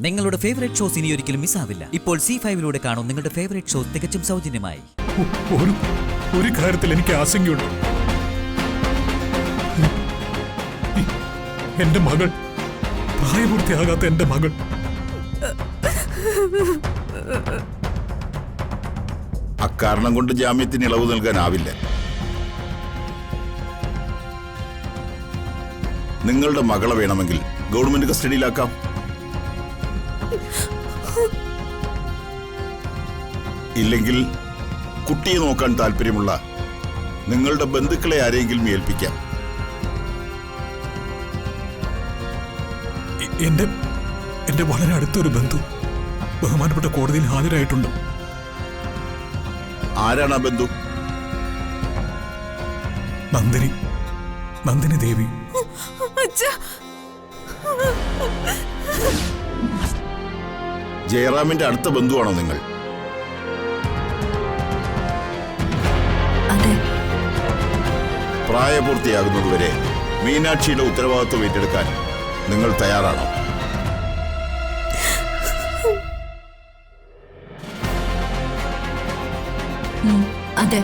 നിങ്ങളുടെ favourite shows ഇനി ഒരിക്കലും മിസ്സാവില്ല. ഇപ്പോൾ C5-ലൂടെ കാണും നിങ്ങളുടെ ഫേവറേറ്റ് ഷോസ് തികച്ചും സൗജന്യമായി. ഒരു കാര്യത്തിൽ എനിക്ക് ആശങ്കയുണ്ട്. എന്റെ മകൾ, പ്രായപൂർത്തിയാകാത്ത എന്റെ മകൾ അക്കാരണം കൊണ്ട് ജാമ്യത്തിന് ഇളവ് നൽകാനാവില്ല. നിങ്ങളുടെ മകളെ വേണമെങ്കിൽ ഗവൺമെന്റ് കസ്റ്റഡിയിലാക്കാം. ഇല്ലെങ്കിൽ കുട്ടിയെ നോക്കാൻ താല്പര്യമുള്ള നിങ്ങളുടെ ബന്ധുക്കളെ ആരെങ്കിലും ഏൽപ്പിക്കാം. എന്റെ വളരെ അടുത്തൊരു ബന്ധു ബഹുമാനപ്പെട്ട കോടതിയിൽ ഹാജരായിട്ടുണ്ട്. ആരാണ് ആ ബന്ധു? നന്ദിനി ദേവി. ജയറാമിന്റെ അടുത്ത ബന്ധുവാണോ നിങ്ങൾ? പ്രായപൂർത്തിയാകുന്നതുവരെ മീനാക്ഷിയുടെ ഉത്തരവാദിത്വം ഏറ്റെടുക്കാൻ നിങ്ങൾ തയ്യാറാണോ? അതെ.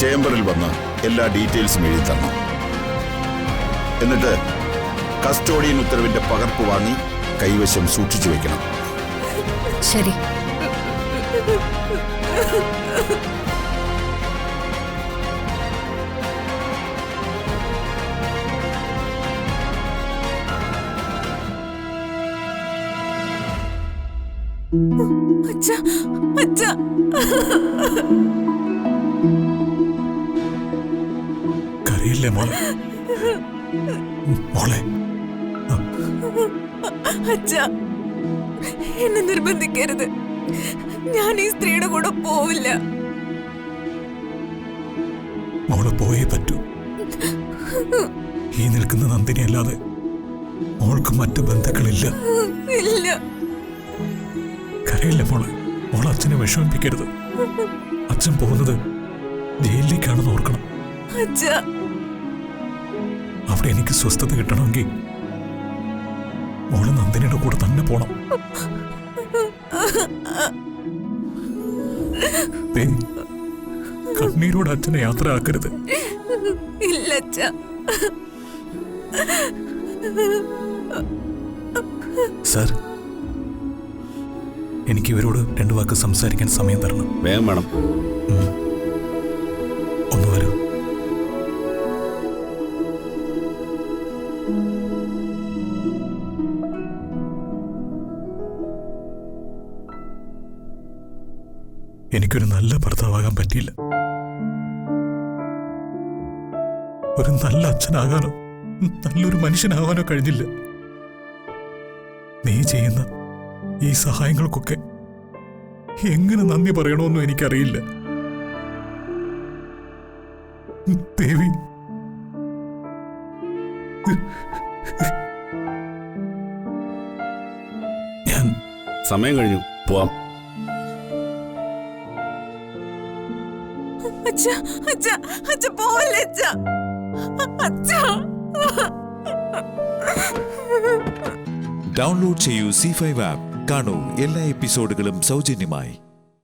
ചേംബറിൽ വന്ന് എല്ലാ ഡീറ്റെയിൽസും എഴുതി തരണം. എന്നിട്ട് കസ്റ്റോഡിയൻ ഉത്തരവിന്റെ പകർപ്പ് വാങ്ങി കൈവശം സൂക്ഷിച്ചു വെക്കണം. ശരി. കരയില്ലേ മോളെ? എന്നെ നിർബന്ധിക്കരുത്. ഞാൻ ഈ സ്ത്രീയുടെ കൂടെ പോവില്ല. മോള് പോയേ പറ്റൂ. ഈ നിൽക്കുന്ന നന്ദിനി അല്ലാതെ മോൾക്ക് മറ്റു ബന്ധുക്കളില്ല. ഇല്ല. കരയില്ല മോളെ. മോൾ അച്ഛനെ വിഷമിപ്പിക്കരുത്. അച്ഛൻ പോകുന്നത് ജയിലിലേക്കാണെന്ന് ഓർക്കണം. അവിടെ എനിക്ക് സ്വസ്ഥത കിട്ടണമെങ്കിൽ മോള് നന്ദിനിയുടെ കൂടെ തന്നെ പോണം. കണ്ണീരോട് അച്ഛനെ യാത്ര ആക്കരുത്. ഇല്ല. സർ, എനിക്ക് ഇവരോട് രണ്ടു വാക്ക് സംസാരിക്കാൻ സമയം തരണം. വേഗം വേണം. ഒന്ന് വരൂ. എനിക്കൊരു നല്ല ഭർത്താവാകാൻ പറ്റിയില്ല. ഒരു നല്ല അച്ഛനാകാനോ നല്ലൊരു മനുഷ്യനാകാനോ കഴിഞ്ഞില്ല. നീ ചെയ്യുന്ന ഈ സഹായങ്ങൾക്കൊക്കെ എങ്ങനെ നന്ദി പറയണമെന്നും എനിക്കറിയില്ല. ദേവി, ഞാൻ സമയം കഴിഞ്ഞു, പോവാം. പോവല്ലേ? ഡൗൺലോഡ് ചെയ്യൂ C5 ആപ്പ്. കാണൂ എല്ലാ എപ്പിസോഡുകളും സൗജന്യമായി.